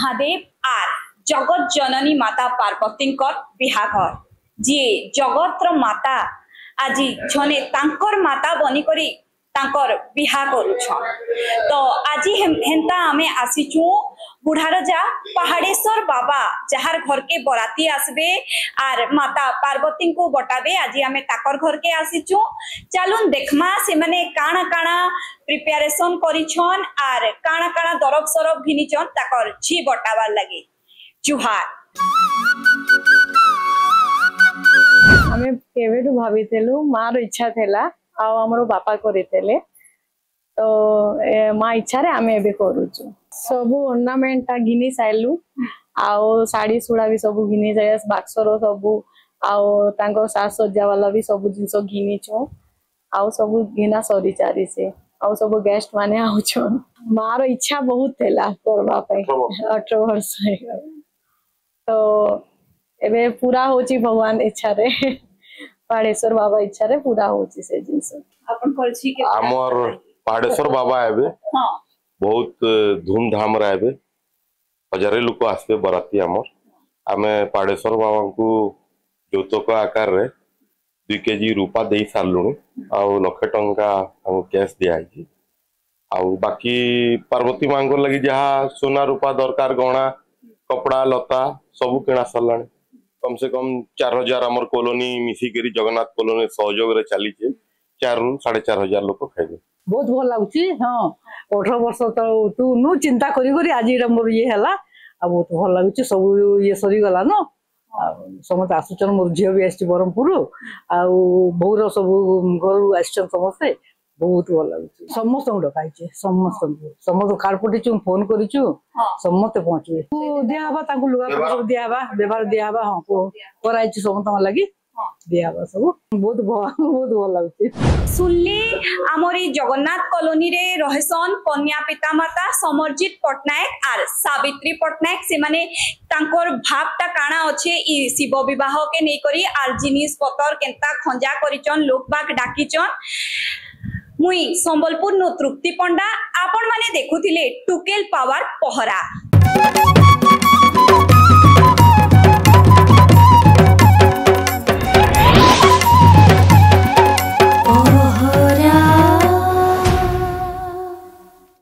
Mahadev are जगत जननी माता पार्वती बिहाघर जी जगतर माता आज जने तांकर माता बनी करी तांकर बिहा करुछन। तो आज हेंता आमे आसीचु बुढ़ारजा पहाड़ेश्वर बाबा जहार घर के बराती आसबे आर माता पार्वती को बटाबे। आज आमे ताकर घर के आसीचु। चलुन देखमा से माने काना काना प्रिपरेशन करिछन आर काना काना दरब सरब घिनिछन ताकर छी बटाबार लगे। जुहार आमे केवेटू भाबितेलु मार इच्छा थेला आ हमरो बापा करितेले तो माँ इच्छा रे आमे एबे करूछु। सब ऑर्नामेंट ता घिनी साइलु आउ साड़ी सुड़ा भी सब घिनी जाय बाक्सर सब आउ तांको सास सज्जा वाला भी सब जिंस घिनी छो आउ सब घिना सरी चारी से आउ सब गेस्ट माने आउछन। मार इच्छा बहुत थेला करबा पे 18 वर्ष तो एबे पूरा होची भगवान इच्छा रे पाड़ेश्वर बाबा इच्छा रे पूरा होची से जिंस अपन करछि के हमर पाड़ेश्वर बाबा एबे हां बहुत धूमधाम रे एबे हजारे लोक आसबे बराती हमर आमे पाड़ेश्वर बाबा को जोतक आकार रे 2 केजी रूपा देई सारलुनी आ लक्ष टंका हम कैश दिया है आ बाकी पार्वती मां को लगी जहा सोना रूपा दरकार गहना कपड़ा लता सब किना सरलानी कम से कम 4000 आमर कॉलोनी मिसिकरी जगन्नाथ कॉलोनी सहयोग रे चली 4 ରୁ 4500 लोक खाइबे। बहुत भल लागुची। हाँ 18 वर्ष तो तू नु चिंता करी करी आज मोर ये हला आ बहुत भल लागुची। सब ये सरी गला न समस्त आसुचन मोर झियो भी आछि बरमपुर आ बहुर सब घर आछन समस्त बहुत भल लागुची। समस्त डकाइचे समस्त कारपटी चु फोन करिचु समस्त पहुंचबे दिया हबा ताकू लुगा सब दिया हबा व्यवहार दिया हबा। हां को कराइची समस्त लागि दिया हबा सब बहुत भल लागुची। सुनली आमरी जगन्नाथ कॉलोनी रे रहसन कन्या पिता माता समरजीत पटनायक आर सावित्री पटनायक से माने तांकर भावटा काना अच्छे ई शिव विवाह के नै करी आर जिनिस पतर केंता खंजा करिचन लोक बाग डाकिचन। मुई संबलपुर नो तृप्ति पंडा आपण माने देखुथिले टुकेल पावर पहरा।